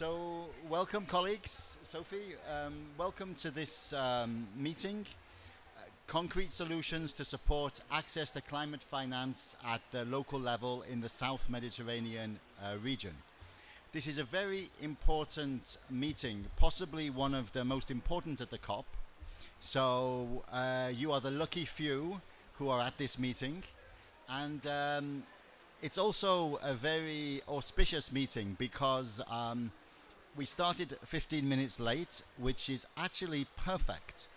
So, welcome, colleagues. Sophie, welcome to this meeting. Concrete solutions to support access to climate finance at the local level in the South Mediterranean region. This is a very important meeting, possibly one of the most important at the COP. So, you are the lucky few who are at this meeting. And it's also a very auspicious meeting because we started 15 minutes late, which is actually perfect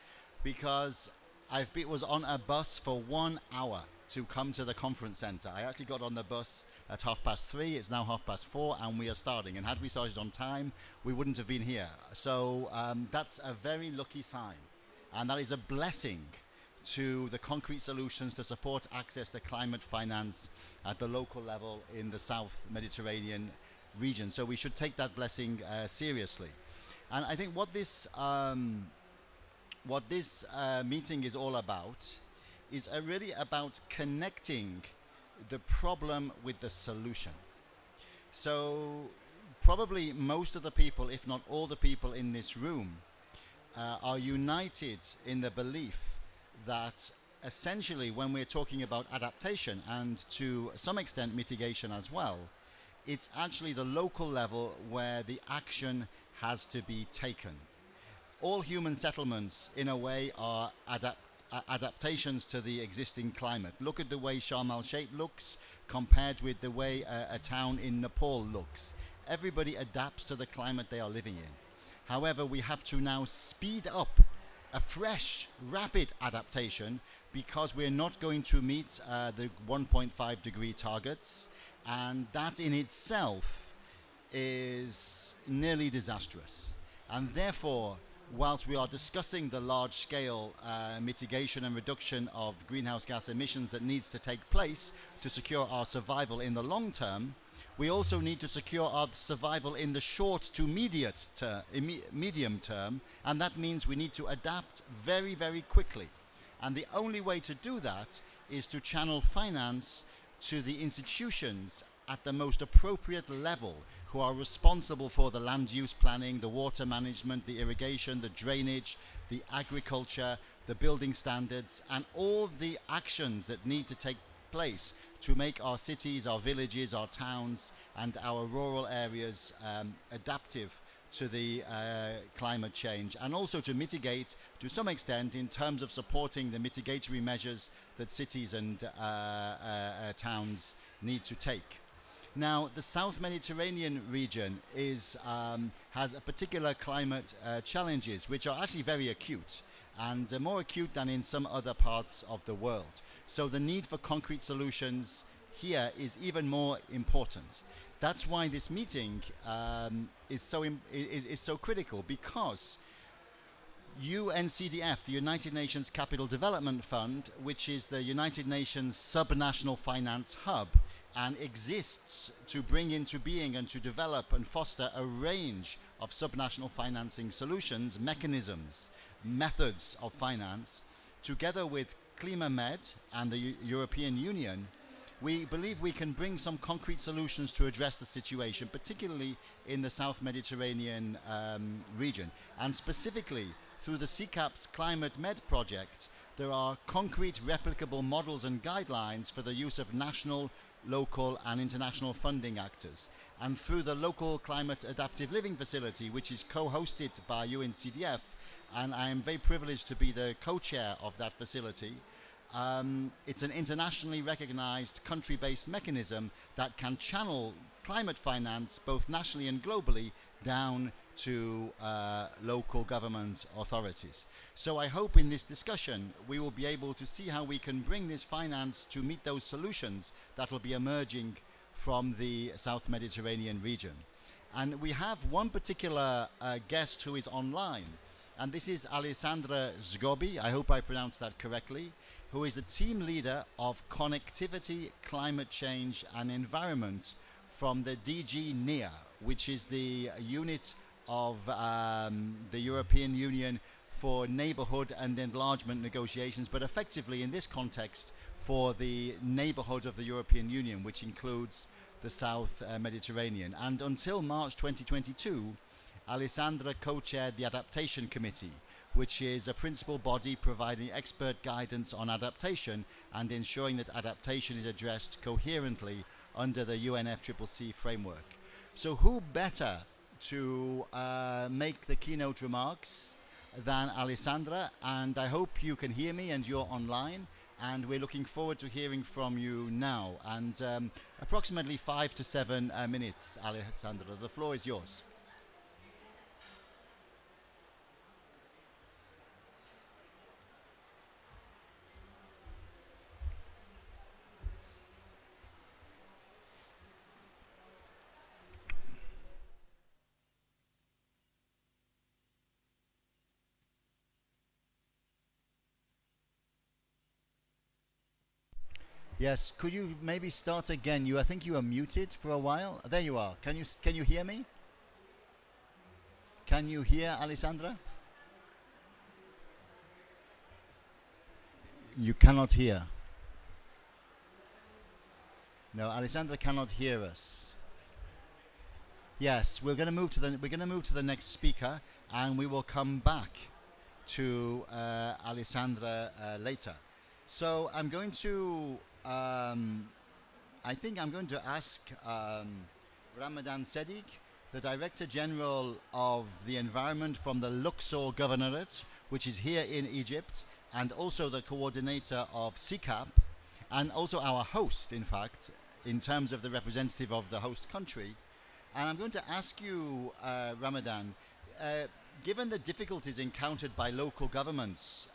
because I was on a bus for 1 hour to come to the conference center. I actually got on the bus at 3:30. It's now 4:30 and we are starting. And had we started on time, we wouldn't have been here. So that's a very lucky sign. And that is a blessing to the concrete solutions to support access to climate finance at the local level in the South Mediterranean region. So we should take that blessing seriously. And I think what this meeting is all about is really about connecting the problem with the solution. So probably most of the people, if not all the people in this room, are united in the belief that essentially when we're talking about adaptation and to some extent mitigation as well, it's actually the local level where the action has to be taken. All human settlements in a way are adaptations to the existing climate. Look at the way Sharm el-Sheikh looks compared with the way a town in Nepal looks. Everybody adapts to the climate they are living in. However, we have to now speed up a fresh, rapid adaptation because we're not going to meet the 1.5 degree targets, and that in itself is nearly disastrous. And therefore, whilst we are discussing the large-scale mitigation and reduction of greenhouse gas emissions that needs to take place to secure our survival in the long term, we also need to secure our survival in the short to medium term, and that means we need to adapt very, very quickly. And the only way to do that is to channel finance to the institutions at the most appropriate level who are responsible for the land use planning, the water management, the irrigation, the drainage, the agriculture, the building standards, and all the actions that need to take place to make our cities, our villages, our towns, and our rural areas adaptive to the climate change, and also to mitigate to some extent in terms of supporting the mitigatory measures that cities and towns need to take. Now, the South Mediterranean region has a particular climate challenges which are actually very acute and more acute than in some other parts of the world. So the need for concrete solutions here is even more important. That's why this meeting is so critical, because UNCDF, the United Nations Capital Development Fund, which is the United Nations subnational finance hub and exists to bring into being and to develop and foster a range of subnational financing solutions, mechanisms, methods of finance, together with Clima-Med and the European Union, we believe we can bring some concrete solutions to address the situation, particularly in the South Mediterranean region. And specifically, through the CCAP's Clima-Med project, there are concrete replicable models and guidelines for the use of national, local and international funding actors. And through the local climate adaptive living facility, which is co-hosted by UNCDF, and I am very privileged to be the co-chair of that facility. It's an internationally recognized country-based mechanism that can channel climate finance both nationally and globally down to local government authorities. So I hope in this discussion we will be able to see how we can bring this finance to meet those solutions that will be emerging from the South Mediterranean region. And we have one particular guest who is online, and this is Alessandra Zgobi, I hope I pronounced that correctly, who is the team leader of Connectivity, Climate Change and Environment from the DG NEA, which is the unit of the European Union for neighborhood and enlargement negotiations, but effectively in this context for the neighborhood of the European Union, which includes the South Mediterranean. And until March 2022, Alessandra co-chaired the Adaptation Committee, which is a principal body providing expert guidance on adaptation and ensuring that adaptation is addressed coherently under the UNFCCC framework. So who better to make the keynote remarks than Alessandra? And I hope you can hear me and you're online, and we're looking forward to hearing from you now. And approximately 5 to 7 minutes, Alessandra, the floor is yours. Yes, could you maybe start again? I think you were muted for a while. There you are. Can you hear me? Can you hear Alessandra? You cannot hear. No, Alessandra cannot hear us. Yes, we're going to move to the next speaker, and we will come back to Alessandra later. So I'm going to I think I'm going to ask Ramadan Sediq, the Director General of the Environment from the Luxor Governorate, which is here in Egypt, and also the coordinator of CCAP, and also our host, in fact, in terms of the representative of the host country. And I'm going to ask you, Ramadan, given the difficulties encountered by local governments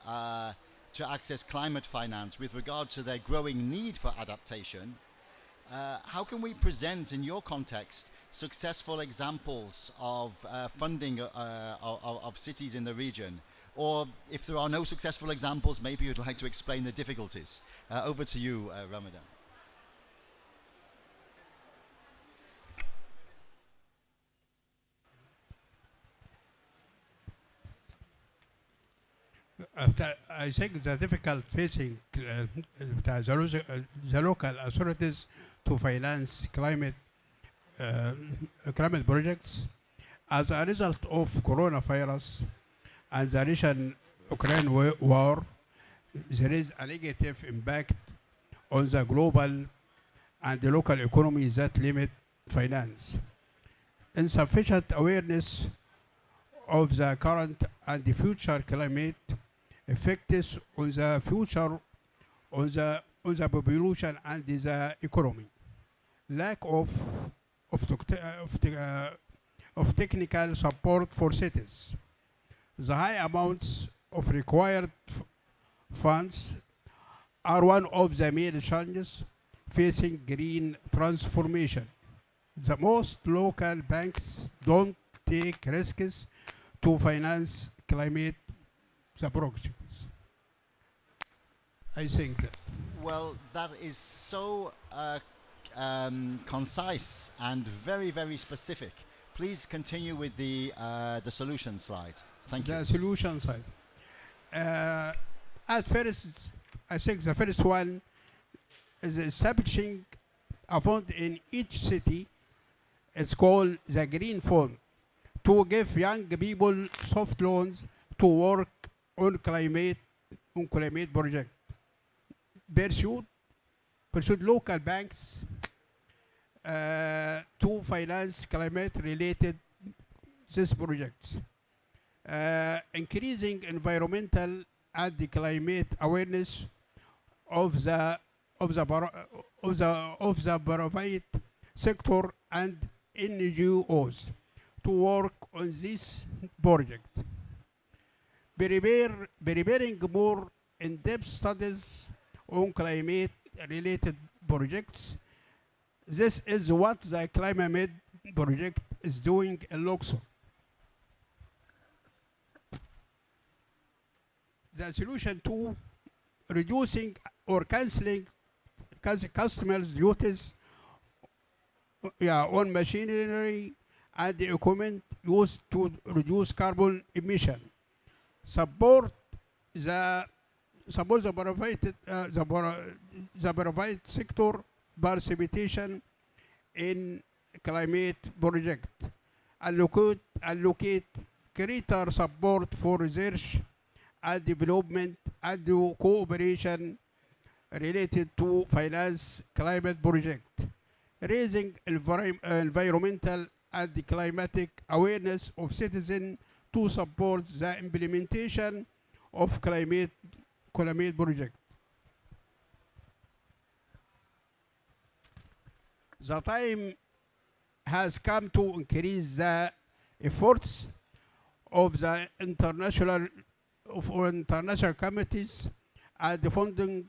to access climate finance with regard to their growing need for adaptation, how can we present in your context successful examples of funding of cities in the region? Or if there are no successful examples, maybe you'd like to explain the difficulties. Over to you, Ramadan. I think the difficult facing the local authorities to finance climate projects as a result of coronavirus and the Russian-Ukraine war. There is a negative impact on the global and the local economies that limit finance. Insufficient awareness of the current and the future climate effects on the future on the population and the economy. Lack of technical support for cities. The high amounts of required funds are one of the main challenges facing green transformation. The most local banks don't take risks to finance climate projects. I think that. Well, that is so concise and very, very specific. Please continue with the solution slide. Thank you. The solution side. At first, I think the first one is establishing a fund in each city. It's called the Green Fund, to give young people soft loans to work on climate project. Pursued local banks to finance climate-related these projects. Increasing environmental and the climate awareness of the private sector and NGOs to work on this project. Preparing more in-depth studies on climate-related projects. This is what the Clima-Med project is doing in Luxor. The solution to reducing or cancelling customers' duties on machinery and the equipment used to reduce carbon emission. Support the private sector participation in climate project, allocate greater support for research and development and cooperation related to finance climate project, raising environmental and climatic awareness of citizens to support the implementation of climate project. The time has come to increase the efforts of the international committees and the funding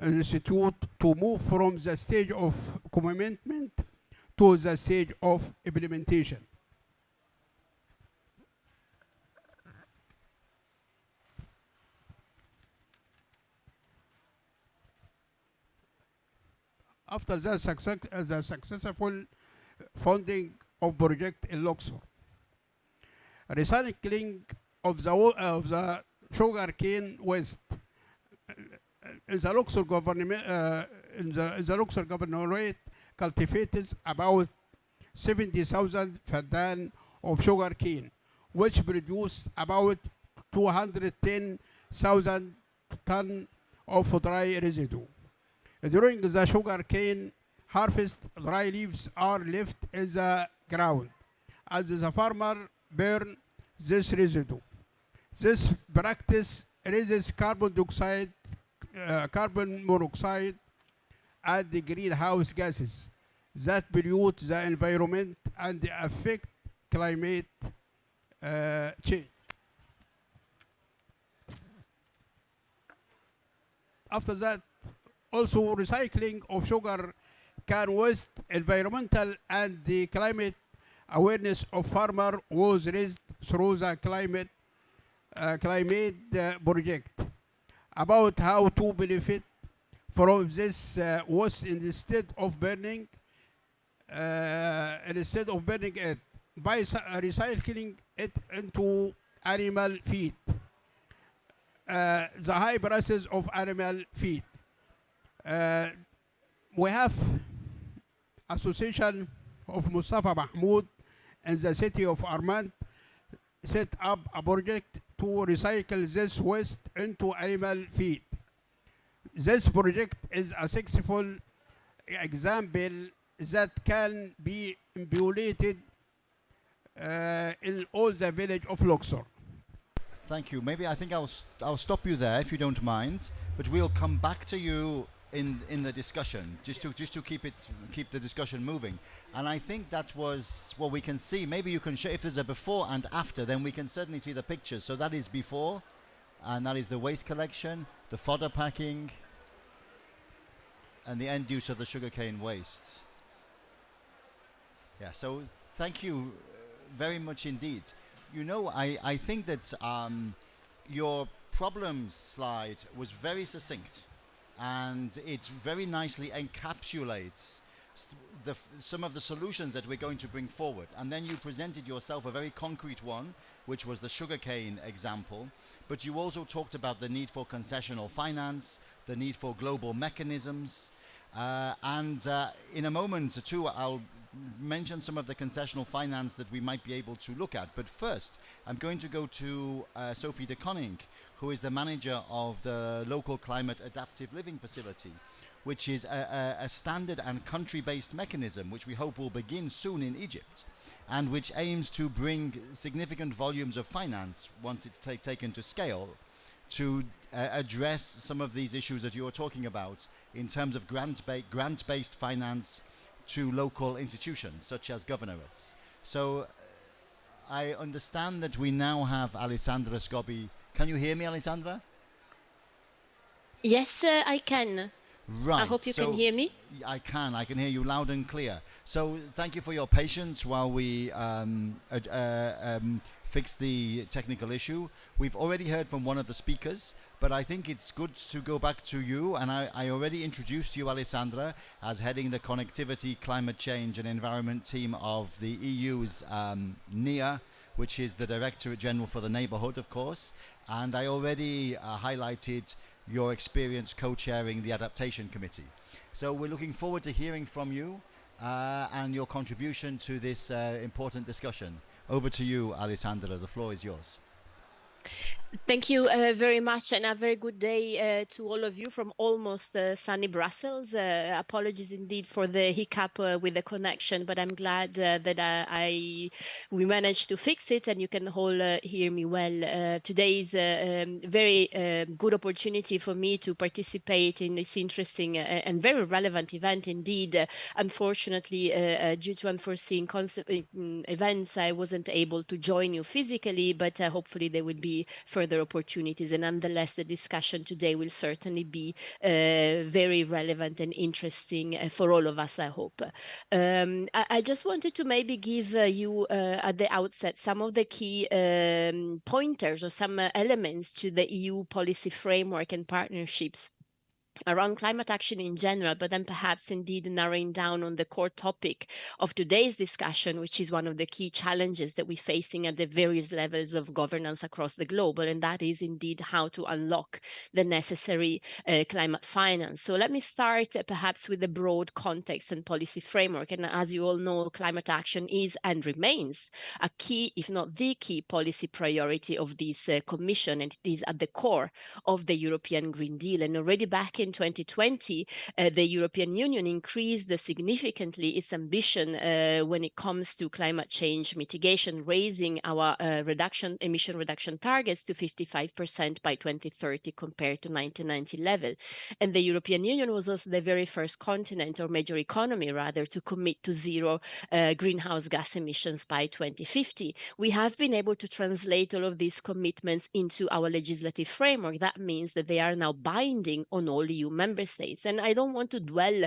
institute to move from the stage of commitment to the stage of implementation. After the successful funding of project in Luxor, recycling of the sugar cane waste in the Luxor government in the Luxor governorate cultivates about 70,000 faddan of sugar cane, which produce about 210,000 tons of dry residue. During the sugar cane harvest, dry leaves are left in the ground, and the farmer burn this residue. This practice raises carbon monoxide, and the greenhouse gases that pollute the environment and affect climate change. After that, also recycling of sugar cane waste, environmental and the climate awareness of farmer was raised through the climate project about how to benefit from this waste instead of burning it by recycling it into animal feed. The high prices of animal feed. We have Association of Mustafa Mahmoud in the city of Armand set up a project to recycle this waste into animal feed. This project is a successful example that can be implemented in all the village of Luxor. Thank you. Maybe I think I'll stop you there if you don't mind, but we'll come back to you in the discussion just to keep the discussion moving. And I think that was what we can see. Maybe you can show if there's a before and after, then we can certainly see the pictures. So that is before, and that is the waste collection, the fodder packing, and the end use of the sugarcane waste. Yeah, so thank you very much indeed. You know, I think that your problems slide was very succinct, and it very nicely encapsulates some of the solutions that we're going to bring forward. And then you presented yourself a very concrete one, which was the sugarcane example, but you also talked about the need for concessional finance, the need for global mechanisms, and in a moment or two I'll mention some of the concessional finance that we might be able to look at. But first, I'm going to go to Sophie de Koning, who is the manager of the local climate adaptive living facility, which is a standard and country-based mechanism which we hope will begin soon in Egypt, and which aims to bring significant volumes of finance once it's taken to scale to address some of these issues that you're talking about in terms of grant-based finance to local institutions such as governorates. So I understand that we now have Alessandra Scobi. Can you hear me, Alessandra? Yes, I can. Right. I hope you can hear me. I can hear you loud and clear. So thank you for your patience while we fix the technical issue. We've already heard from one of the speakers, but I think it's good to go back to you. And I already introduced you, Alessandra, as heading the Connectivity, Climate Change and Environment team of the EU's NEA, which is the Directorate General for the Neighbourhood, of course. And I already highlighted your experience co-chairing the Adaptation Committee. So we're looking forward to hearing from you. and your contribution to this important discussion. Over to you, Alessandra. The floor is yours. Thank you very much, and a very good day to all of you from almost sunny Brussels. Apologies indeed for the hiccup with the connection, but I'm glad that we managed to fix it, and you can all hear me well. Today is a very good opportunity for me to participate in this interesting and very relevant event indeed. Unfortunately, due to unforeseen events, I wasn't able to join you physically, but hopefully there will be further opportunities. And nonetheless, the discussion today will certainly be very relevant and interesting for all of us, I hope. I just wanted to maybe give you at the outset some of the key pointers or some elements to the EU policy framework and partnerships around climate action in general, but then perhaps indeed narrowing down on the core topic of today's discussion, which is one of the key challenges that we're facing at the various levels of governance across the globe, and that is indeed how to unlock the necessary climate finance. So let me start perhaps with the broad context and policy framework. And as you all know, climate action is and remains a key, if not the key, policy priority of this Commission, and it is at the core of the European Green Deal. And already back in 2020, the European Union increased significantly its ambition when it comes to climate change mitigation, raising our emission reduction targets to 55% by 2030 compared to 1990 level. And the European Union was also the very first continent or major economy rather to commit to zero greenhouse gas emissions by 2050. We have been able to translate all of these commitments into our legislative framework. That means that they are now binding on all EU member states. And I don't want to dwell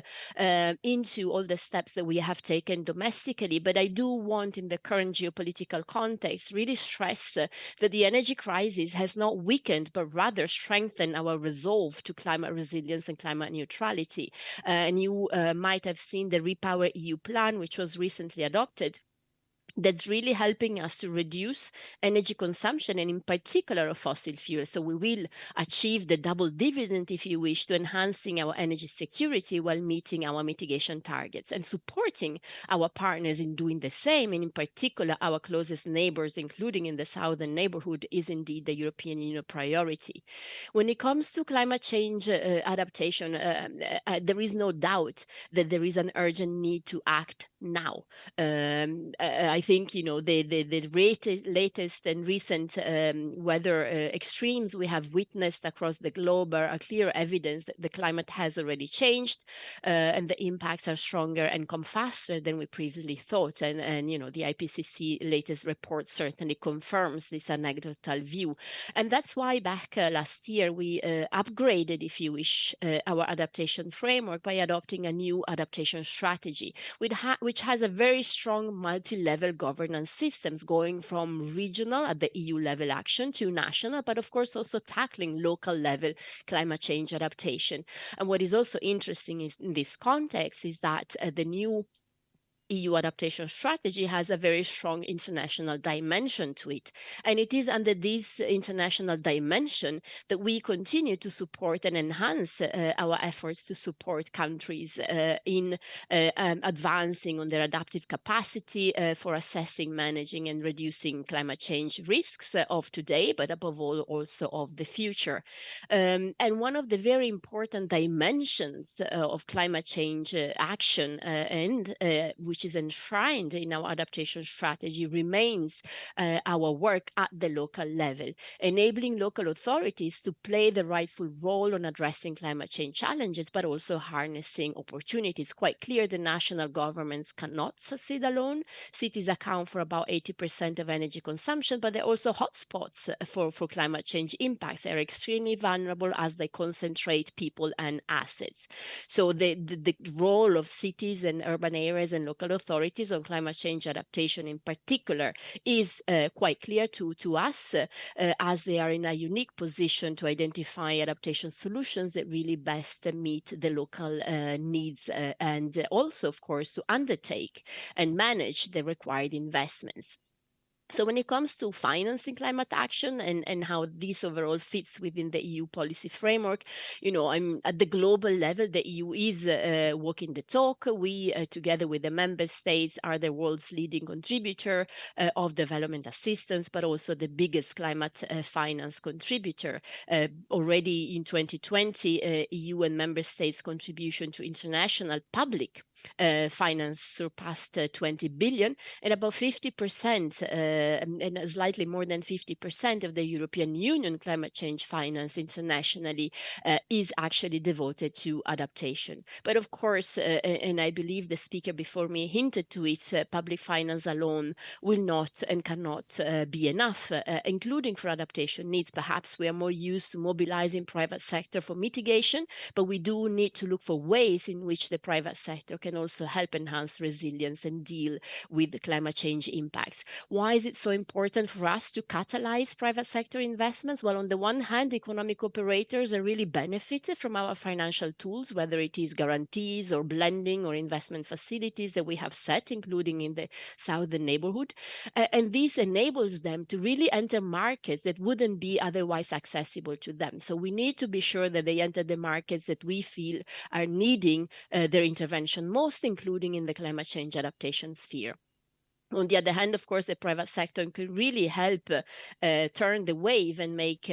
into all the steps that we have taken domestically, but I do want, in the current geopolitical context, really stress that the energy crisis has not weakened, but rather strengthened our resolve to climate resilience and climate neutrality. And you might have seen the Repower EU plan, which was recently adopted, that's really helping us to reduce energy consumption and in particular of fossil fuels. So we will achieve the double dividend, if you wish, to enhancing our energy security while meeting our mitigation targets and supporting our partners in doing the same. And in particular, our closest neighbors, including in the southern neighborhood, is indeed the European Union priority. When it comes to climate change adaptation, there is no doubt that there is an urgent need to act now. I think the latest and recent weather extremes we have witnessed across the globe are clear evidence that the climate has already changed, and the impacts are stronger and come faster than we previously thought. And the IPCC latest report certainly confirms this anecdotal view. And that's why back last year we upgraded, if you wish, our adaptation framework by adopting a new adaptation strategy, which has a very strong multi-level governance systems going from regional at the EU level action to national, but of course also tackling local level climate change adaptation. And what is also interesting is in this context is that the new EU adaptation strategy has a very strong international dimension to it. And it is under this international dimension that we continue to support and enhance our efforts to support countries in advancing on their adaptive capacity for assessing, managing, and reducing climate change risks of today, but above all, also of the future. And one of the very important dimensions of climate change action and which is enshrined in our adaptation strategy remains our work at the local level, enabling local authorities to play the rightful role on addressing climate change challenges, but also harnessing opportunities. Quite clear the national governments cannot succeed alone. Cities account for about 80% of energy consumption, but they're also hotspots for climate change impacts. They're extremely vulnerable as they concentrate people and assets. So the role of cities and urban areas and local authorities on climate change adaptation in particular is quite clear to us as they are in a unique position to identify adaptation solutions that really best meet the local needs and also, of course, to undertake and manage the required investments. So when it comes to financing climate action and how this overall fits within the EU policy framework, I'm at the global level, the EU is walking the talk. We, together with the member states, are the world's leading contributor of development assistance, but also the biggest climate finance contributor. Already in 2020, EU and member states' contribution to international public finance surpassed 20 billion, and about 50%, and slightly more than 50% of the European Union climate change finance internationally is actually devoted to adaptation. But of course, and I believe the speaker before me hinted to it, public finance alone will not and cannot be enough, including for adaptation needs. Perhaps we are more used to mobilizing private sector for mitigation, but we do need to look for ways in which the private sector can also help enhance resilience and deal with the climate change impacts. Why is it so important for us to catalyze private sector investments? Well, on the one hand, economic operators are really benefited from our financial tools, whether it is guarantees or blending or investment facilities that we have set, including in the southern neighborhood. And this enables them to really enter markets that wouldn't be otherwise accessible to them. So we need to be sure that they enter the markets that we feel are needing their intervention most, including in the climate change adaptation sphere. On the other hand, of course, the private sector can really help turn the wave and make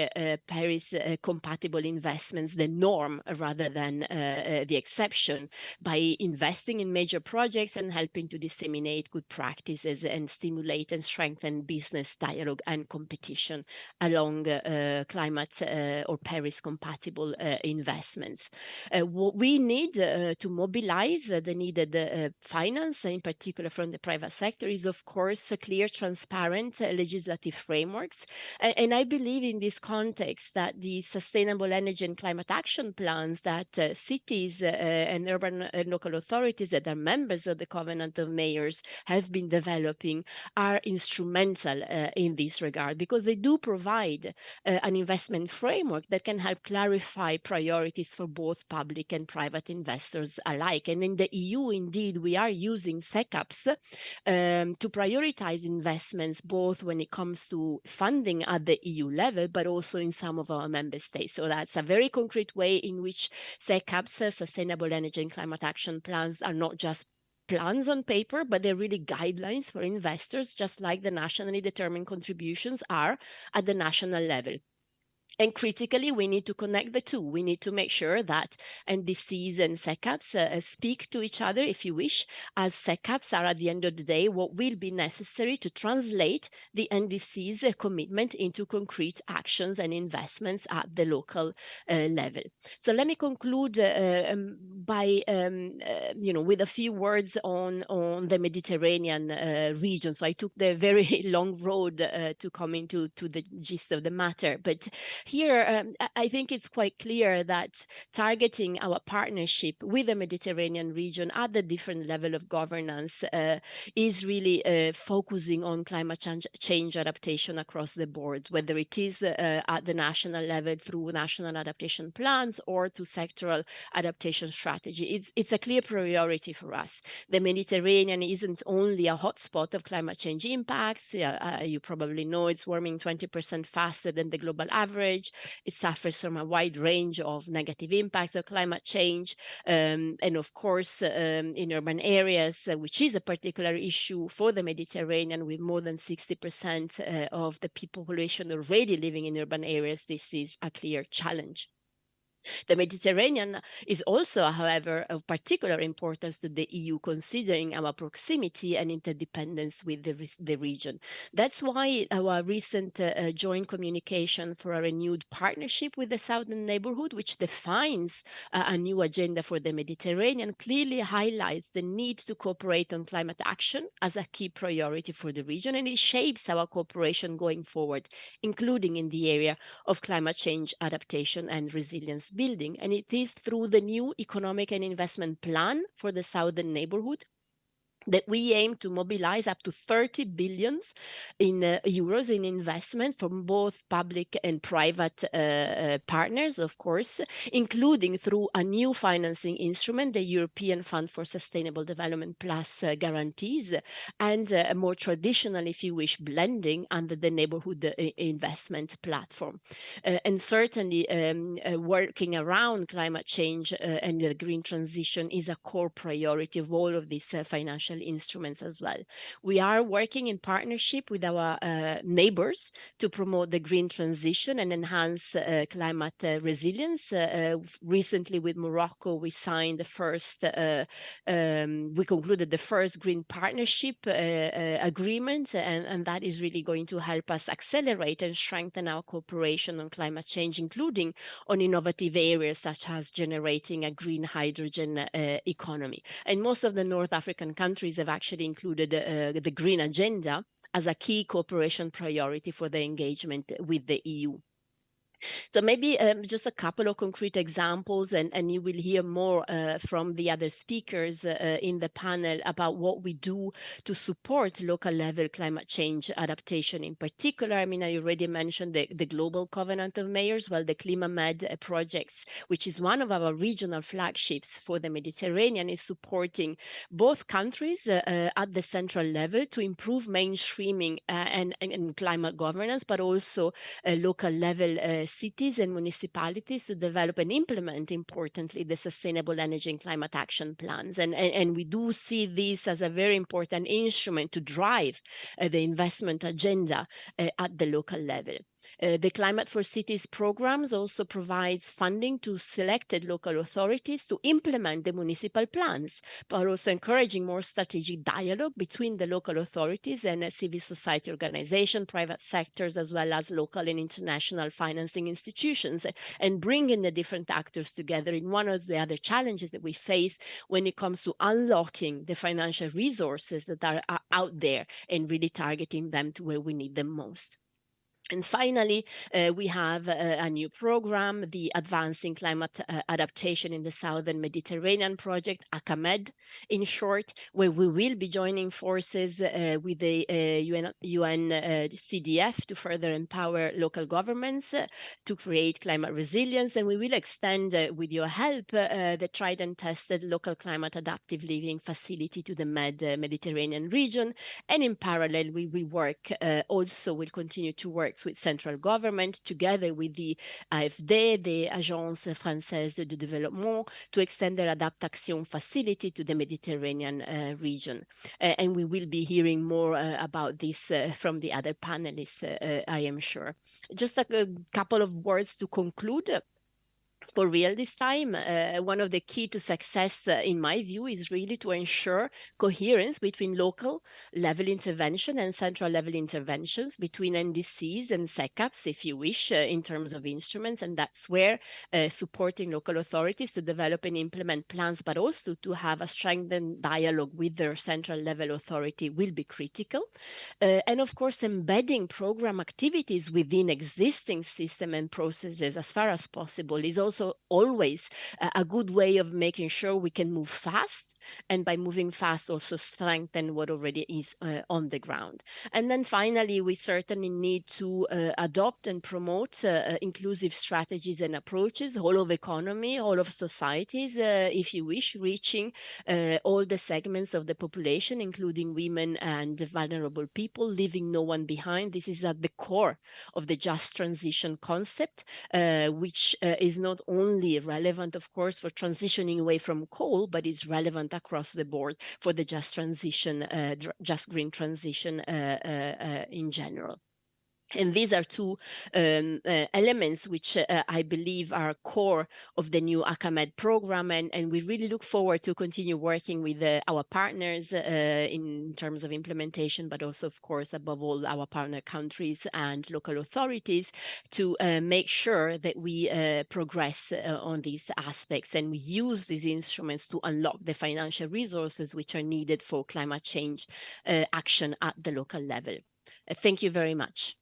Paris compatible investments the norm rather than the exception by investing in major projects and helping to disseminate good practices and stimulate and strengthen business dialogue and competition along climate or Paris compatible investments. What we need to mobilize the needed finance, in particular from the private sector, is of course clear, transparent legislative frameworks. And I believe in this context that the sustainable energy and climate action plans that cities and urban and local authorities that are members of the Covenant of Mayors have been developing are instrumental in this regard, because they do provide an investment framework that can help clarify priorities for both public and private investors alike. And in the EU, indeed, we are using SECAPs to prioritize investments, both when it comes to funding at the EU level, but also in some of our member states. So that's a very concrete way in which SECAPs, sustainable energy and climate action plans, are not just plans on paper, but they're really guidelines for investors, just like the nationally determined contributions are at the national level. And critically, we need to connect the two. We need to make sure that NDCs and SECAPs speak to each other, if you wish, as SECAPs are at the end of the day what will be necessary to translate the NDC's commitment into concrete actions and investments at the local level. So let me conclude by, with a few words on the Mediterranean region. So I took the very long road to come into the gist of the matter, but here, I think it's quite clear that targeting our partnership with the Mediterranean region at the different level of governance is really focusing on climate change adaptation across the board, whether it is at the national level through national adaptation plans or to sectoral adaptation strategy. It's a clear priority for us. The Mediterranean isn't only a hotspot of climate change impacts. You probably know it's warming 20% faster than the global average. It suffers from a wide range of negative impacts of climate change. And of course, in urban areas, which is a particular issue for the Mediterranean, with more than 60% of the population already living in urban areas, this is a clear challenge. The Mediterranean is also, however, of particular importance to the EU, considering our proximity and interdependence with the region. That's why our recent joint communication for a renewed partnership with the Southern Neighborhood, which defines a new agenda for the Mediterranean, clearly highlights the need to cooperate on climate action as a key priority for the region, and it shapes our cooperation going forward, including in the area of climate change adaptation and resilience building. And it is through the new economic and investment plan for the Southern Neighborhood that we aim to mobilize up to 30 billions in euros in investment from both public and private partners, of course, including through a new financing instrument, the European Fund for Sustainable Development Plus guarantees, and a more traditional, if you wish, blending under the neighborhood investment platform. And certainly working around climate change and the green transition is a core priority of all of these financial instruments as well. We are working in partnership with our neighbors to promote the green transition and enhance climate resilience. Recently with Morocco, we signed the first, we concluded the first green partnership agreement, and that is really going to help us accelerate and strengthen our cooperation on climate change, including on innovative areas such as generating a green hydrogen economy. And most of the North African countries have actually included the green agenda as a key cooperation priority for their engagement with the EU. So maybe just a couple of concrete examples, and you will hear more from the other speakers in the panel about what we do to support local level climate change adaptation in particular. I mean, I already mentioned the Global Covenant of Mayors, well, the Clima-Med projects, which is one of our regional flagships for the Mediterranean, is supporting both countries at the central level to improve mainstreaming and climate governance, but also local level cities and municipalities to develop and implement, importantly, the sustainable energy and climate action plans. And we do see this as a very important instrument to drive the investment agenda at the local level. The Climate for Cities programs also provides funding to selected local authorities to implement the municipal plans, but also encouraging more strategic dialogue between the local authorities and civil society organizations, private sectors, as well as local and international financing institutions, and bringing the different actors together in one of the other challenges that we face when it comes to unlocking the financial resources that are out there and really targeting them to where we need them most. And finally, we have a new program, the Advancing Climate Adaptation in the Southern Mediterranean project, Med, in short, where we will be joining forces with the UN CDF to further empower local governments to create climate resilience. And we will extend, with your help, the tried and tested local climate adaptive living facility to the Mediterranean region. And in parallel, we work also will continue to work with central government together with the AFD, the Agence Française de Développement, to extend their adaptation facility to the Mediterranean region. And we will be hearing more about this from the other panelists, I am sure. Just a couple of words to conclude. For real this time, one of the key to success, in my view, is really to ensure coherence between local level intervention and central level interventions, between NDCs and SECAPs, if you wish, in terms of instruments. And that's where supporting local authorities to develop and implement plans, but also to have a strengthened dialogue with their central level authority will be critical. And of course, embedding program activities within existing system and processes as far as possible is also always a good way of making sure we can move fast, and by moving fast also strengthen what already is on the ground. And then finally, we certainly need to adopt and promote inclusive strategies and approaches, whole of economy, whole of societies, if you wish, reaching all the segments of the population, including women and vulnerable people, leaving no one behind. This is at the core of the just transition concept, which is not only relevant, of course, for transitioning away from coal, but is relevant across the board for the just transition, just green transition in general. And these are two elements which I believe are core of the new Med program. And we really look forward to continue working with our partners in terms of implementation, but also, of course, above all, our partner countries and local authorities to make sure that we progress on these aspects, and we use these instruments to unlock the financial resources which are needed for climate change action at the local level. Thank you very much.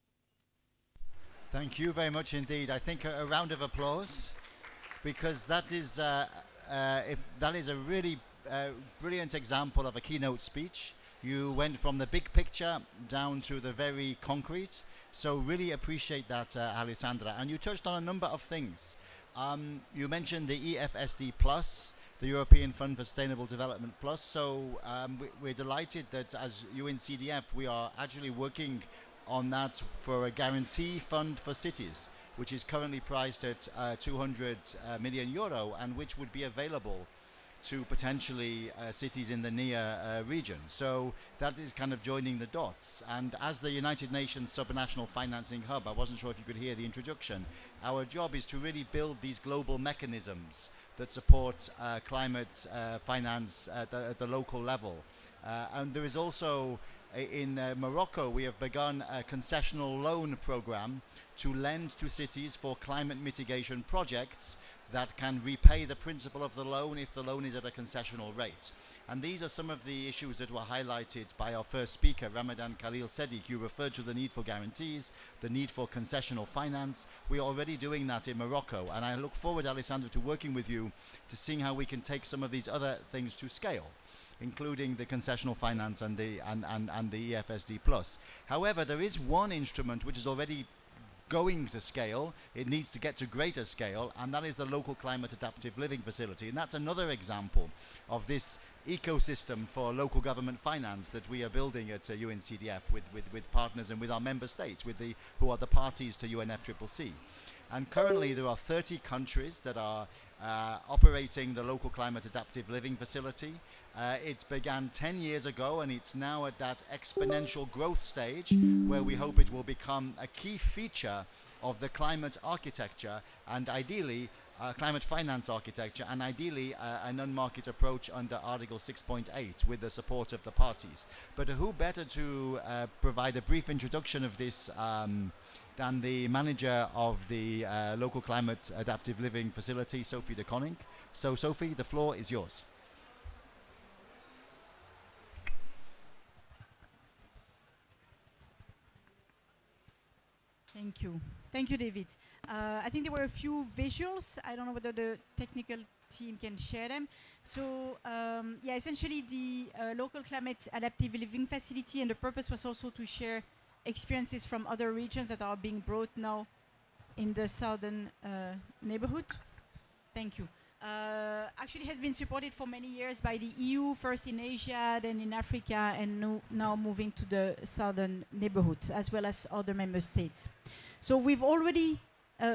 Thank you very much indeed. I think a round of applause, because that is if that is a really brilliant example of a keynote speech. You went from the big picture down to the very concrete. So really appreciate that, Alessandra. And you touched on a number of things. You mentioned the EFSD Plus, the European Fund for Sustainable Development Plus. So we're delighted that as UNCDF, we are actually working on that for a guarantee fund for cities, which is currently priced at 200 million euro, and which would be available to potentially cities in the near region. So that is kind of joining the dots. And as the United Nations Subnational Financing Hub, I wasn't sure if you could hear the introduction, our job is to really build these global mechanisms that support climate finance at the local level. And there is also, in Morocco, we have begun a concessional loan program to lend to cities for climate mitigation projects that can repay the principal of the loan if the loan is at a concessional rate. And these are some of the issues that were highlighted by our first speaker, Ramadan Khalil Sadiq. You referred to the need for guarantees, the need for concessional finance. We are already doing that in Morocco, and I look forward, Alessandro, to working with you to seeing how we can take some of these other things to scale, including the concessional finance and the EFSD Plus. However, there is one instrument which is already going to scale. It needs to get to greater scale, and that is the local climate adaptive living facility. And that's another example of this ecosystem for local government finance that we are building at UNCDF with partners and with our member states, who are the parties to UNFCCC. And currently there are 30 countries that are operating the local climate adaptive living facility. It began 10 years ago, and it's now at that exponential growth stage where we hope it will become a key feature of the climate architecture, and ideally climate finance architecture, and ideally an unmarket approach under Article 6.8 with the support of the parties. But who better to provide a brief introduction of this than the manager of the local climate adaptive living facility, Sophie de Koning. So Sophie, the floor is yours. Thank you. Thank you, David. I think there were a few visuals. I don't know whether the technical team can share them. So, yeah, essentially the local climate adaptive living facility, and the purpose was also to share experiences from other regions that are being brought now in the southern neighborhood. Thank you. Actually has been supported for many years by the EU, first in Asia, then in Africa, and now moving to the southern neighborhoods, as well as other member states. So we've already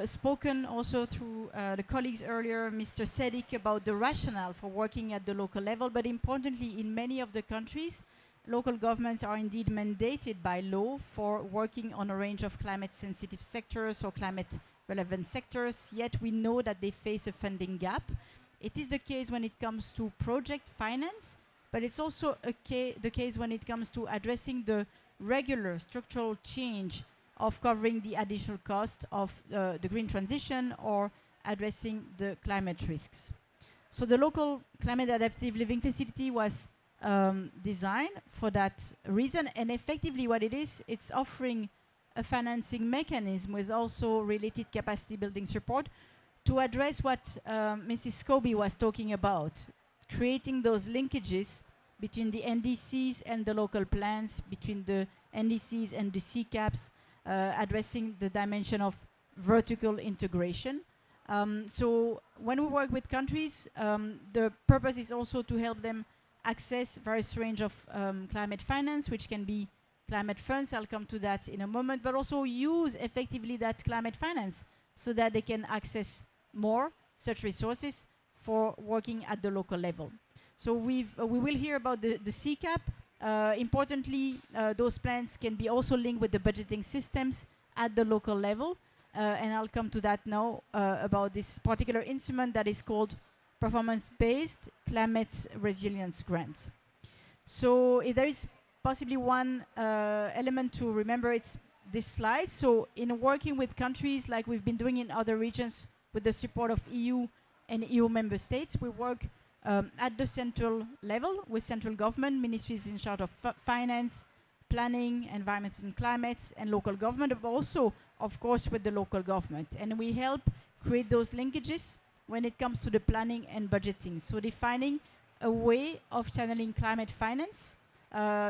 spoken also through the colleagues earlier, Mr. Sadiq, about the rationale for working at the local level, but importantly, in many of the countries, local governments are indeed mandated by law for working on a range of climate-sensitive sectors or climate-relevant sectors, yet we know that they face a funding gap. It is the case when it comes to project finance, but it's also the case when it comes to addressing the regular structural change of covering the additional cost of the green transition or addressing the climate risks. So the local climate adaptive living facility was designed for that reason, and effectively what it is, it's offering a financing mechanism with also related capacity building support to address what Mrs. Scobie was talking about, creating those linkages between the NDCs and the local plans, between the NDCs and the CCAPs, addressing the dimension of vertical integration. So when we work with countries, the purpose is also to help them access various range of climate finance, which can be climate funds, I'll come to that in a moment, but also use effectively that climate finance so that they can access more such resources for working at the local level. So we will hear about the CCAP. Importantly, those plans can be also linked with the budgeting systems at the local level, and I'll come to that now about this particular instrument that is called Performance-Based Climate Resilience Grant. So if there is possibly one element to remember, it's this slide. So in working with countries like we've been doing in other regions with the support of EU and EU member states, we work at the central level with central government, ministries in charge of finance, planning, environment and climate, and local government, but also, of course, with the local government. And we help create those linkages when it comes to the planning and budgeting. So defining a way of channeling climate finance.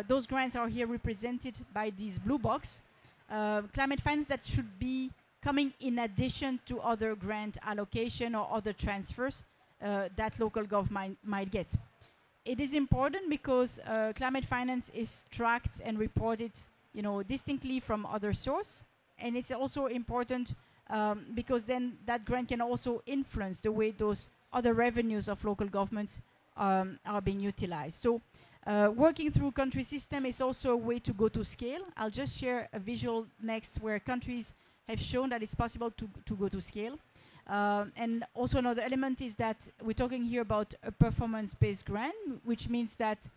Those grants are here represented by these blue box. Climate finance that should be coming in addition to other grant allocation or other transfers that local government might get. It is important because climate finance is tracked and reported, distinctly from other source, and it's also important because then that grant can also influence the way those other revenues of local governments are being utilized. So working through country system is also a way to go to scale. I'll just share a visual next where countries have shown that it's possible to go to scale. And also another element is that we're talking here about a performance-based grant, which means that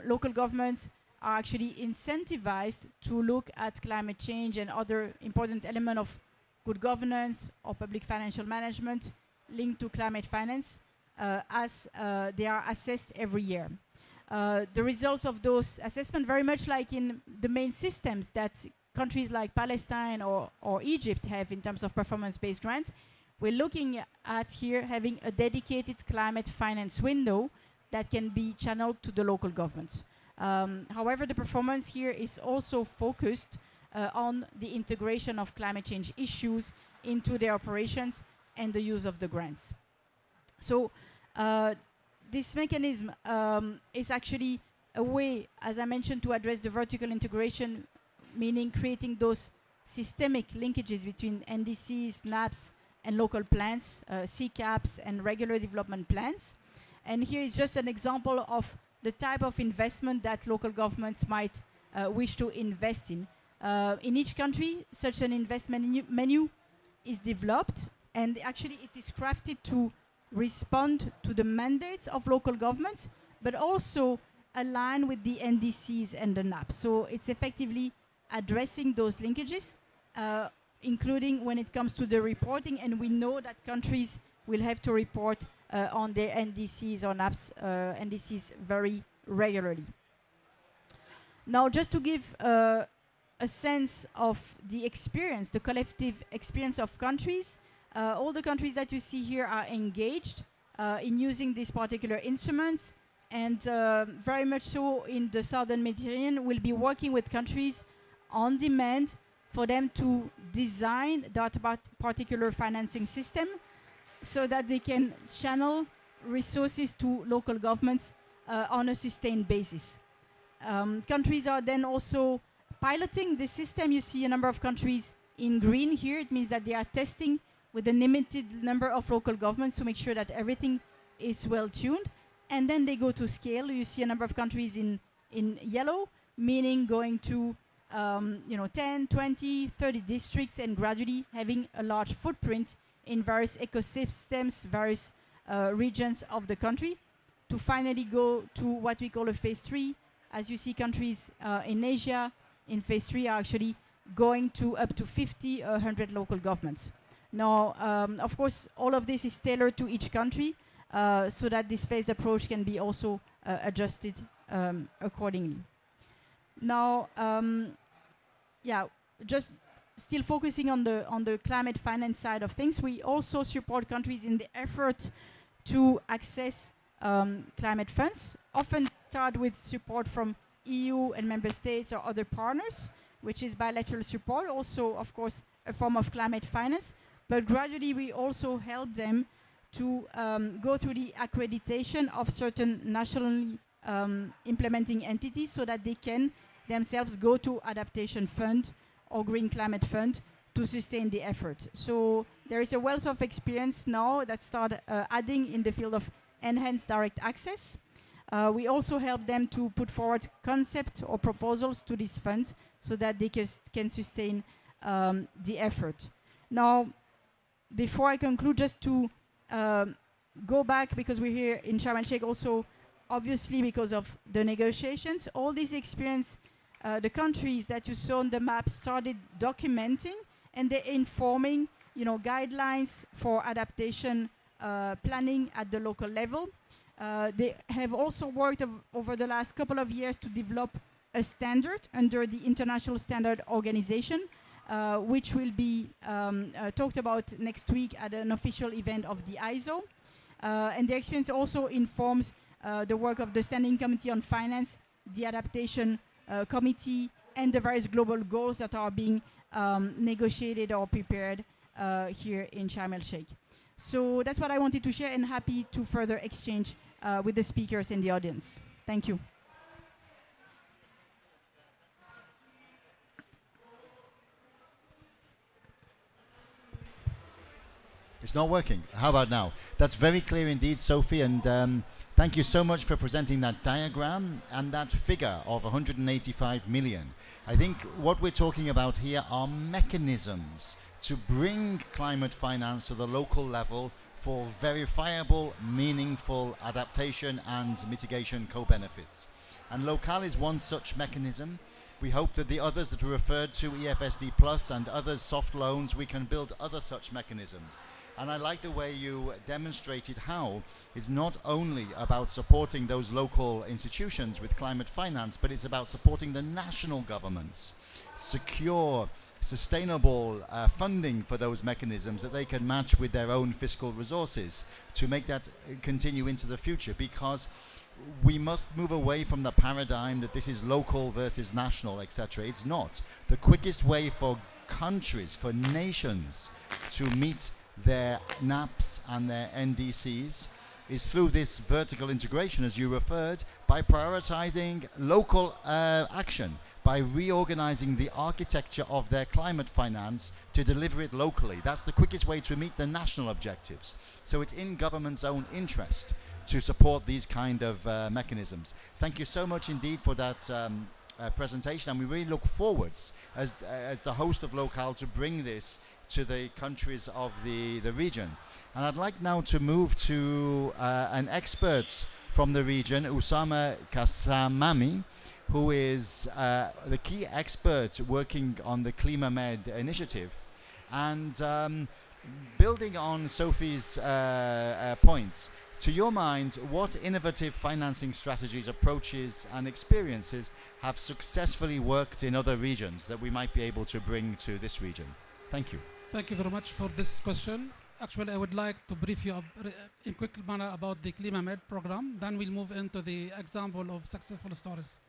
local governments are actually incentivized to look at climate change and other important elements of good governance or public financial management linked to climate finance as they are assessed every year. The results of those assessments, very much like in the main systems that countries like Palestine or Egypt have in terms of performance-based grants, we're looking at here having a dedicated climate finance window that can be channeled to the local governments. However, the performance here is also focused on the integration of climate change issues into their operations and the use of the grants. So this mechanism is actually a way, as I mentioned, to address the vertical integration, meaning creating those systemic linkages between NDCs, NAPs, and local plans, CCAPs, and regular development plans. And here is just an example of the type of investment that local governments might wish to invest in. In each country, such an investment menu is developed, and actually it is crafted to respond to the mandates of local governments, but also align with the NDCs and the NAP. So it's effectively addressing those linkages, including when it comes to the reporting, and we know that countries will have to report on their NDCs or NAPs, NDCs very regularly. Now, just to give a sense of the experience, the collective experience of countries, all the countries that you see here are engaged in using these particular instruments, and very much so in the Southern Mediterranean, we'll be working with countries on demand for them to design that particular financing system so that they can channel resources to local governments on a sustained basis. Countries are then also piloting the system. You see a number of countries in green here. It means that they are testing with a limited number of local governments to make sure that everything is well tuned. And then they go to scale. You see a number of countries in yellow, meaning going to 10, 20, 30 districts and gradually having a large footprint in various ecosystems, various regions of the country, to finally go to what we call a phase 3. As you see, countries in Asia in phase 3 are actually going to up to 50 or 100 local governments. Now, of course, all of this is tailored to each country so that this phased approach can be also adjusted accordingly. Now, just still focusing on the climate finance side of things, we also support countries in the effort to access climate funds, often start with support from EU and member states or other partners, which is bilateral support, also, of course, a form of climate finance. But gradually, we also help them to go through the accreditation of certain nationally implementing entities so that they can themselves go to adaptation fund or green climate fund to sustain the effort. So there is a wealth of experience now that start adding in the field of enhanced direct access. We also help them to put forward concept or proposals to these funds so that they can sustain the effort. Now, before I conclude, just to go back, because we're here in Sharm el-Sheikh also, obviously because of the negotiations, all this experience, the countries that you saw on the map started documenting, and they're informing, guidelines for adaptation planning at the local level. They have also worked over the last couple of years to develop a standard under the International Standard Organization, which will be talked about next week at an official event of the ISO. And their experience also informs the work of the Standing Committee on Finance, the Adaptation Committee, and the various global goals that are being negotiated or prepared here in Sharm el-Sheikh. So that's what I wanted to share, and happy to further exchange with the speakers in the audience. Thank you. It's not working. How about now? That's very clear indeed, Sophie, and thank you so much for presenting that diagram and that figure of 185 million. I think what we're talking about here are mechanisms to bring climate finance to the local level for verifiable, meaningful adaptation and mitigation co-benefits. And Local is one such mechanism. We hope that the others that are referred to, EFSD Plus and other soft loans, we can build other such mechanisms. And I like the way you demonstrated how it's not only about supporting those local institutions with climate finance, but it's about supporting the national governments, secure, sustainable funding for those mechanisms that they can match with their own fiscal resources to make that continue into the future, because we must move away from the paradigm that this is local versus national, etc. It's not. The quickest way for countries, for nations to meet their NAPs and their NDCs is through this vertical integration, as you referred, by prioritizing local action, by reorganizing the architecture of their climate finance to deliver it locally. That's the quickest way to meet the national objectives. So it's in government's own interest to support these kind of mechanisms. Thank you so much indeed for that presentation, and we really look forwards as the host of Local to bring this to the countries of the region. And I'd like now to move to an expert from the region, Usama Kassamami, who is the key expert working on the Clima-Med initiative. And building on Sophie's points, to your mind, what innovative financing strategies, approaches, and experiences have successfully worked in other regions that we might be able to bring to this region? Thank you. Thank you very much for this question. Actually, I would like to brief you in quick manner about the Clima-Med program. Then we'll move into the example of successful stories.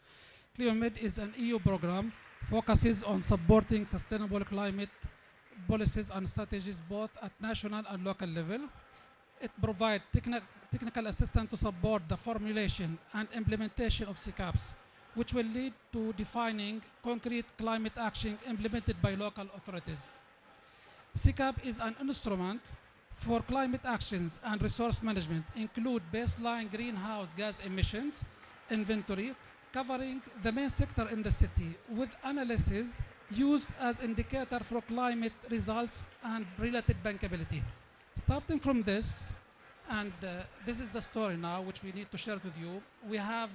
Clima-Med is an EU program, focuses on supporting sustainable climate policies and strategies both at national and local level. It provides technical assistance to support the formulation and implementation of CCAPs, which will lead to defining concrete climate action implemented by local authorities. CCAP is an instrument for climate actions and resource management, include baseline greenhouse gas emissions inventory, covering the main sector in the city, with analysis used as indicator for climate results and related bankability. Starting from this, and this is the story now which we need to share with you, we have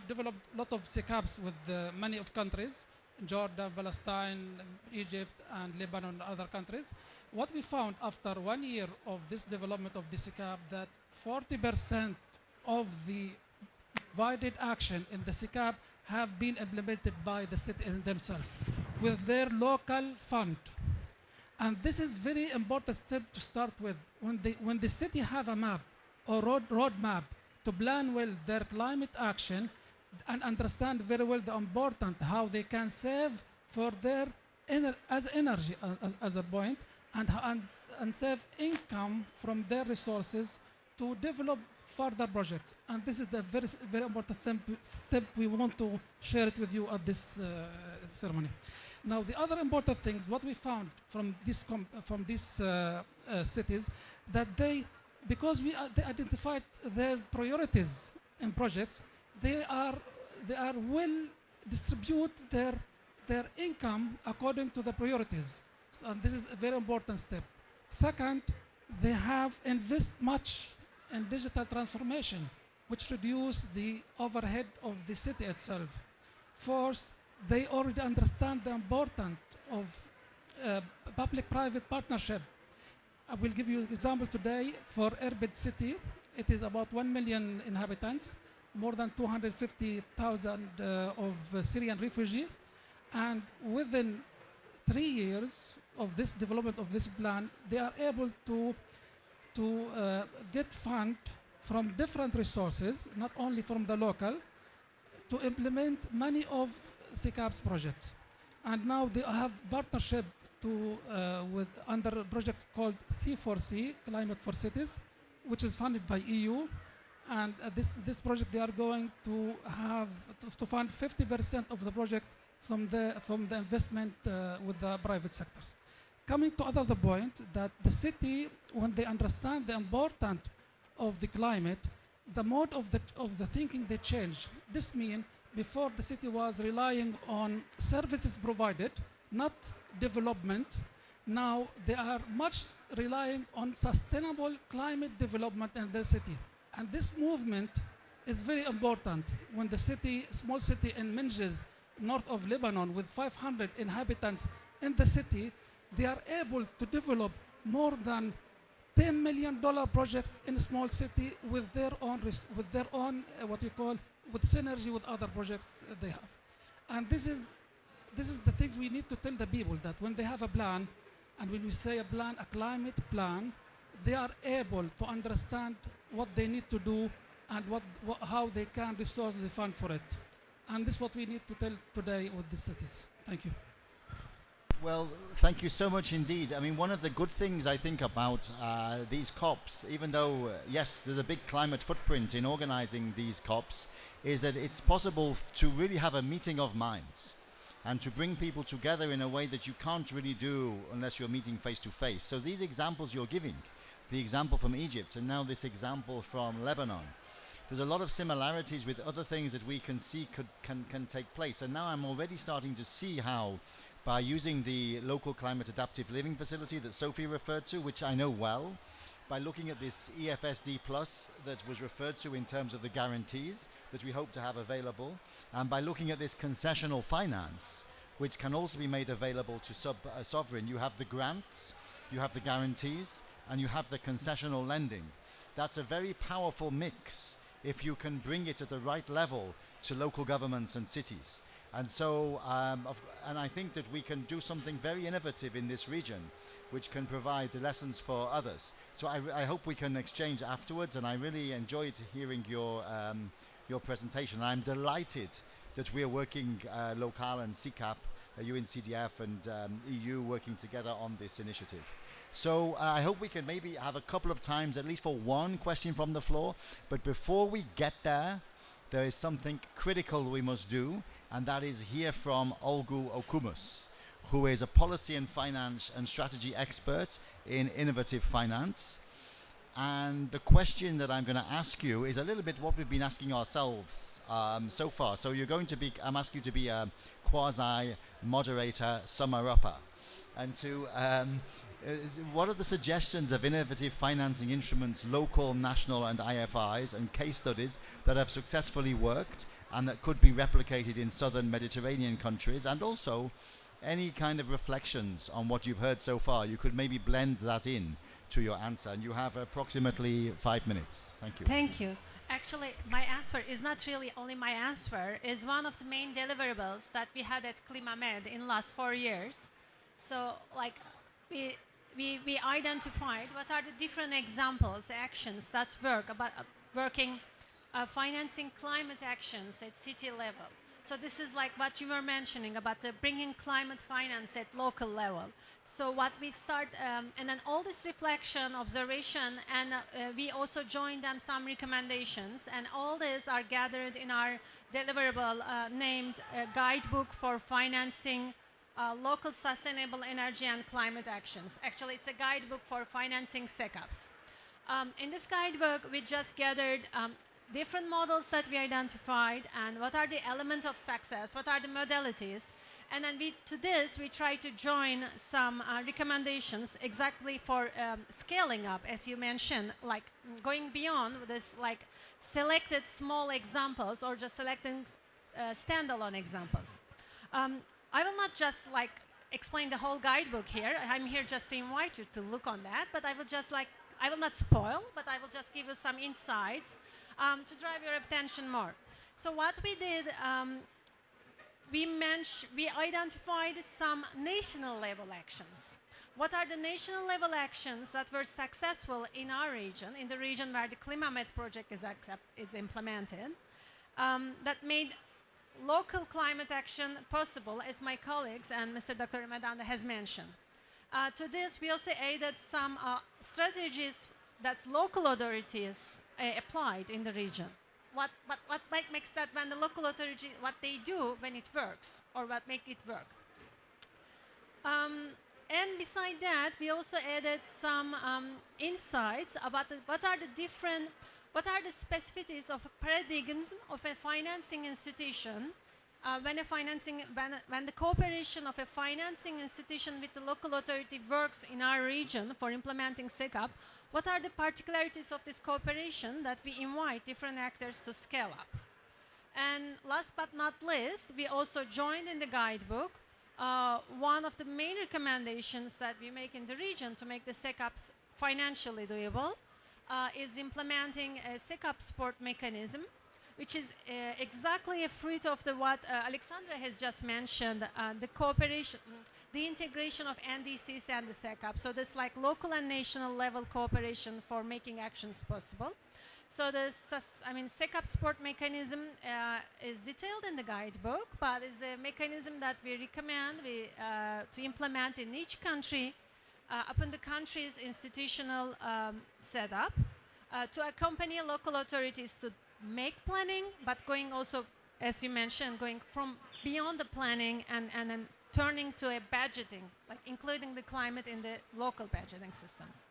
developed a lot of CCAPs with many of countries, Jordan, Palestine, Egypt, and Lebanon, and other countries. What we found after 1 year of this development of the CCAP, that 40% of the provided action in the CCAP have been implemented by the city themselves with their local fund. And this is very important step to start with. When the city have a map or road map to plan well their climate action and understand very well the important how they can save for their energy as a point, and save income from their resources to develop further projects. And this is the very important step we want to share it with you at this ceremony. Now, the other important things, what we found from these cities, that because they identified their priorities in projects, they are well distribute their income according to the priorities. So, and this is a very important step. Second, they have invested much in digital transformation, which reduce the overhead of the city itself. Fourth, they already understand the importance of public-private partnership. I will give you an example today for Irbid city. It is about 1 million inhabitants, more than 250,000 of Syrian refugees, and within 3 years of this development of this plan, they are able to get fund from different resources, not only from the local, to implement many of CCAP's projects. And now they have partnership with under a project called C4C, Climate for Cities, which is funded by EU. And this project, they are going to have to fund 50% of the project from the investment with the private sectors. Coming to the point that the city, when they understand the importance of the climate, the mode of the thinking they change. This means before the city was relying on services provided, not development. Now they are much relying on sustainable climate development in their city. And this movement is very important when the city, small city in Minges, north of Lebanon, with 500 inhabitants in the city, they are able to develop more than $10 million projects in a small city with their own, what you call, with synergy with other projects they have. And this is the things we need to tell the people, that when they have a plan, and when we say a plan, a climate plan, they are able to understand what they need to do and how they can resource the fund for it. And this is what we need to tell today with the cities. Thank you. Well, thank you so much indeed. I mean, one of the good things I think about these COPs, even though, yes, there's a big climate footprint in organizing these COPs, is that it's possible to really have a meeting of minds and to bring people together in a way that you can't really do unless you're meeting face to face. So these examples you're giving, the example from Egypt and now this example from Lebanon, there's a lot of similarities with other things that we can see can take place. And now I'm already starting to see how, by using the local climate adaptive living facility that Sophie referred to, which I know well, by looking at this EFSD Plus that was referred to in terms of the guarantees that we hope to have available, and by looking at this concessional finance, which can also be made available to sovereign. You have the grants, you have the guarantees, and you have the concessional lending. That's a very powerful mix if you can bring it at the right level to local governments and cities. And so, and I think that we can do something very innovative in this region, which can provide lessons for others. So I hope we can exchange afterwards, and I really enjoyed hearing your presentation. I'm delighted that we are working local and CCAP, UNCDF and EU working together on this initiative. So I hope we can maybe have a couple of times, at least for one question from the floor. But before we get there, there is something critical we must do, and that is hear from Olgu Okumus, who is a policy and finance and strategy expert in innovative finance. And the question that I'm going to ask you is a little bit what we've been asking ourselves so far. So you're going to be, I'm asking you to be a quasi-moderator summer-upper. And to, what are the suggestions of innovative financing instruments, local, national and IFIs, and case studies that have successfully worked and that could be replicated in southern Mediterranean countries, and also any kind of reflections on what you've heard so far? You could maybe blend that in to your answer, and you have approximately 5 minutes. Thank you. Thank you. Actually, my answer is not really only my answer, is one of the main deliverables that we had at Clima-Med in last 4 years. So like we identified what are the different examples, actions that work about working financing climate actions at city level. So this is like what you were mentioning about bringing climate finance at local level. So what we start, and then all this reflection, observation, and we also joined them some recommendations, and all these are gathered in our deliverable named Guidebook for Financing Local Sustainable Energy and Climate Actions. Actually, it's a guidebook for financing SECAPs. In this guidebook, we just gathered different models that we identified and what are the elements of success, what are the modalities, and then to this we try to join some recommendations exactly for scaling up, as you mentioned, like going beyond this, like selected small examples or just selecting standalone examples. I will not just like explain the whole guidebook here. I'm here just to invite you to look on that, but I will just like, I will not spoil, but I will just give you some insights to drive your attention more. So what we did, we identified some national level actions. What are the national level actions that were successful in our region, in the region where the Clima-Med project is implemented, that made local climate action possible, as my colleagues and Mr. Dr. Medanda has mentioned. To this, we also added some strategies that local authorities applied in the region. What makes that when the local authority, what they do when it works, or what make it work. And beside that, we also added some insights about what are the specificities of paradigms of a financing institution when the cooperation of a financing institution with the local authority works in our region for implementing SECAP. What are the particularities of this cooperation that we invite different actors to scale up? And last but not least, we also joined in the guidebook one of the main recommendations that we make in the region to make the SECAPs financially doable is implementing a SECAP support mechanism, which is exactly a fruit of what Alexandra has just mentioned, the cooperation, the integration of NDCs and the SECAP. So there's like local and national level cooperation for making actions possible. So the SECAP support mechanism is detailed in the guidebook, but is a mechanism that we recommend to implement in each country upon the country's institutional setup to accompany local authorities to make planning, but going also, as you mentioned, going from beyond the planning and then turning to a budgeting, like including the climate in the local budgeting systems.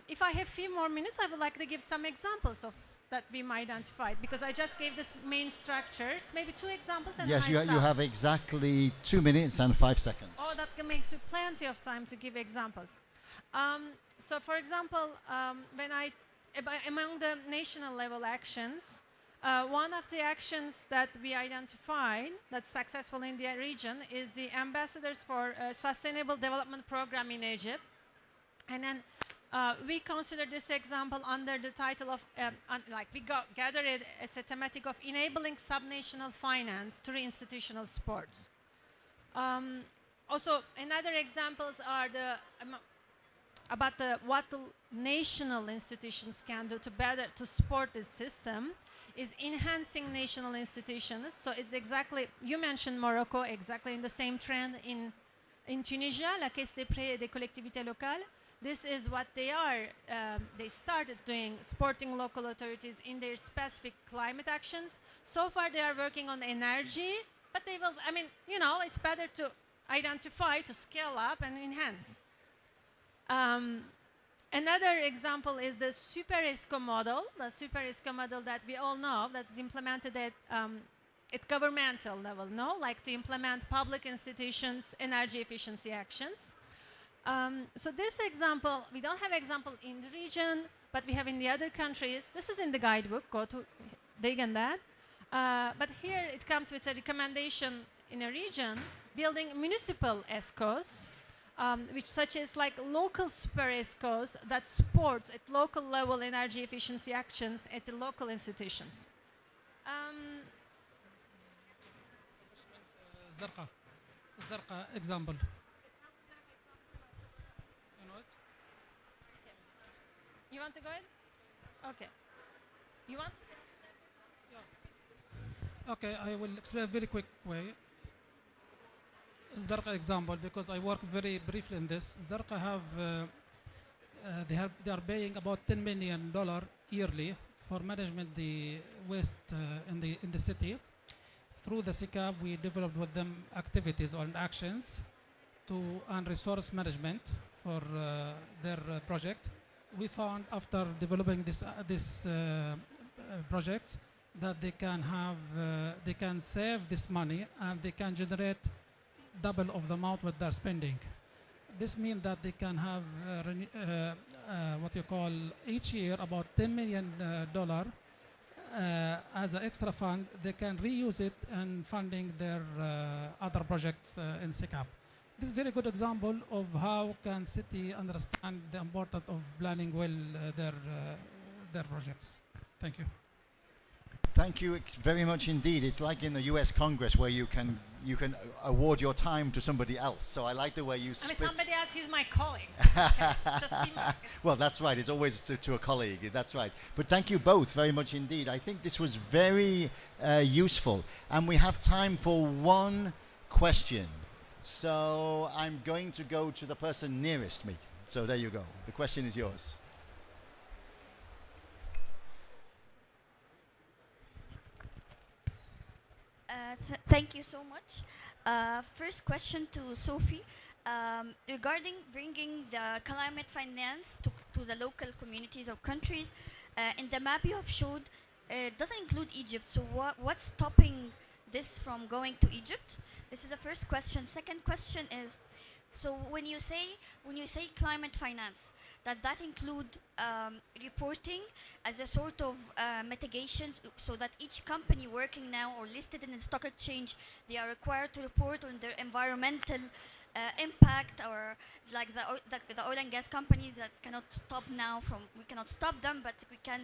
If I have a few more minutes, I would like to give some examples of that we might identify, because I just gave this main structures, maybe 2 examples. And yes, you have exactly 2 minutes and 5 seconds. Oh, that makes you plenty of time to give examples. So, for example, among the national level actions, one of the actions that we identified that's successful in the region is the Ambassadors for Sustainable Development Program in Egypt. And then we consider this example under the title of, gathered it as a thematic of enabling subnational finance through institutional support. Also, another examples are what the national institutions can do to support this system is enhancing national institutions. So it's exactly, you mentioned Morocco, exactly in the same trend in Tunisia, la Caisse des Prêts des Collectivités Locales. This is what they are, they started doing, supporting local authorities in their specific climate actions. So far they are working on energy, but they will, it's better to identify, to scale up and enhance. Another example is the Super ESCO model, that we all know, that's implemented at governmental level, like to implement public institutions' energy efficiency actions. So this example, we don't have example in the region, but we have in the other countries. This is in the guidebook, go to dig on that. But here it comes with a recommendation in a region, building municipal ESCOs, which such as like local super ESCOs that supports at local level energy efficiency actions at the local institutions. Zarqa example. You want to go ahead? Okay. You want? Yeah. Okay, I will explain a very quick way. Zarqa example, because I work very briefly in this. Zarqa they are paying about $10 million yearly for management the waste in the city. Through the SICAP, we developed with them activities or actions and resource management for their project. We found after developing this projects that they can save this money and they can generate double of the amount what they're spending. This means that they can have each year about $10 million as an extra fund. They can reuse it in funding their other projects in SICAP. This is a very good example of how can city understand the importance of planning well their projects. Thank you. Thank you very much indeed. It's like in the US Congress where you can you can award your time to somebody else. So I like the way you I split. mean, somebody else, he's my colleague. Okay, just teamwork. Well, that's right. It's always to a colleague. That's right. But thank you both very much indeed. I think this was very useful. And we have time for one question. So I'm going to go to the person nearest me. So there you go. The question is yours. Thank you so much. First question to Sophie. Regarding bringing the climate finance to the local communities or countries, in the map you have showed, it doesn't include Egypt. So what's stopping this from going to Egypt? This is the first question. Second question is, so when you say climate finance, that include reporting as a sort of mitigation, so that each company working now or listed in the stock exchange, they are required to report on their environmental impact, or like the oil and gas companies that cannot stop now we cannot stop them, but we can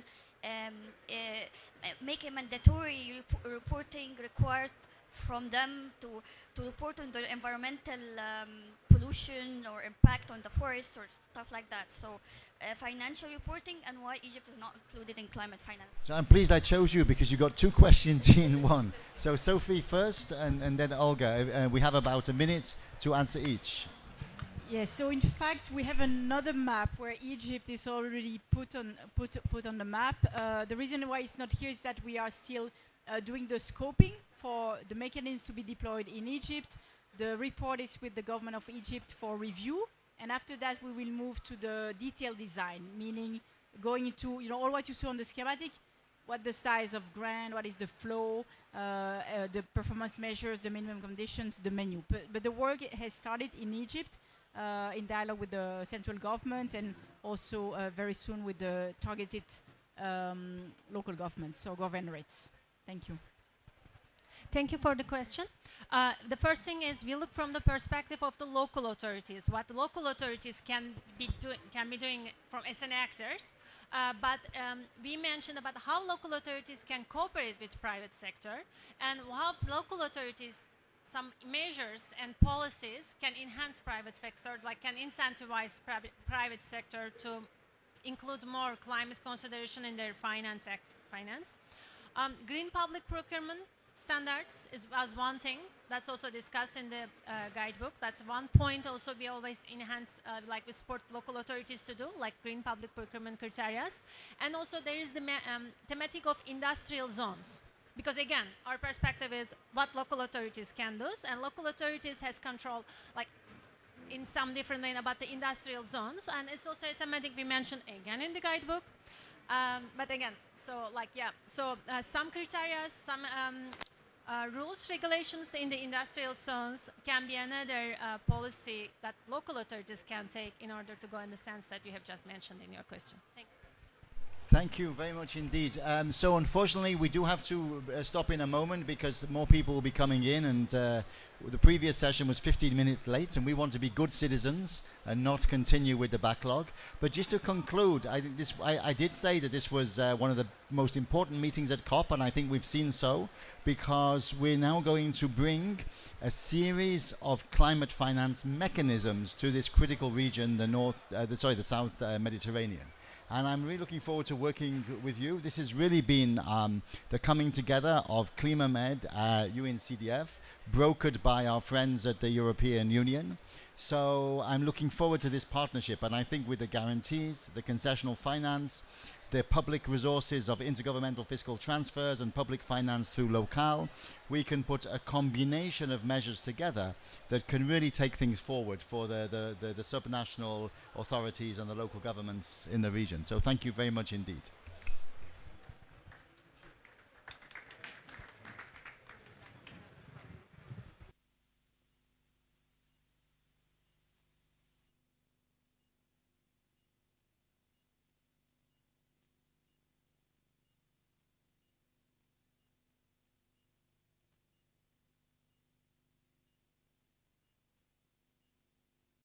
make a mandatory reporting required from them to report on their environmental pollution or impact on the forest or stuff like that. So financial reporting, and why Egypt is not included in climate finance. So I'm pleased I chose you because you got two questions in one. So Sophie first, and then Olga. We have about a minute to answer each. Yes, so in fact we have another map where Egypt is already put on the map. The reason why it's not here is that we are still doing the scoping for the mechanisms to be deployed in Egypt. The report is with the government of Egypt for review, and after that we will move to the detailed design, meaning going into all what you saw on the schematic, what the size of grant, what is the flow, the performance measures, the minimum conditions, the menu. But the work has started in Egypt in dialogue with the central government, and also very soon with the targeted local governments or governorates. Thank you. Thank you for the question. The first thing is we look from the perspective of the local authorities, what the local authorities can be doing from SN actors. But we mentioned about how local authorities can cooperate with private sector, and how local authorities, some measures and policies can enhance private sector, like can incentivize private sector to include more climate consideration in their finance. Green public procurement standards was one thing that's also discussed in the guidebook. That's one point also we always enhance, like we support local authorities to do, like green public procurement criteria. And also there is the thematic of industrial zones. Because again, our perspective is what local authorities can do, and local authorities has control, like in some different way about the industrial zones, and it's also a thematic we mentioned again in the guidebook. But again, so like so some criteria, some rules, regulations in the industrial zones can be another policy that local authorities can take in order to go in the sense that you have just mentioned in your question. Thank you. Thank you very much indeed. So unfortunately, we do have to stop in a moment because more people will be coming in, and the previous session was 15 minutes late, and we want to be good citizens and not continue with the backlog. But just to conclude, I think I did say that this was one of the most important meetings at COP, and I think we've seen so, because we're now going to bring a series of climate finance mechanisms to this critical region, the South Mediterranean. And I'm really looking forward to working with you. This has really been the coming together of Clima-Med, UNCDF, brokered by our friends at the European Union. So I'm looking forward to this partnership. And I think with the guarantees, the concessional finance, the public resources of intergovernmental fiscal transfers and public finance through locale, we can put a combination of measures together that can really take things forward for the subnational authorities and the local governments in the region. So thank you very much indeed.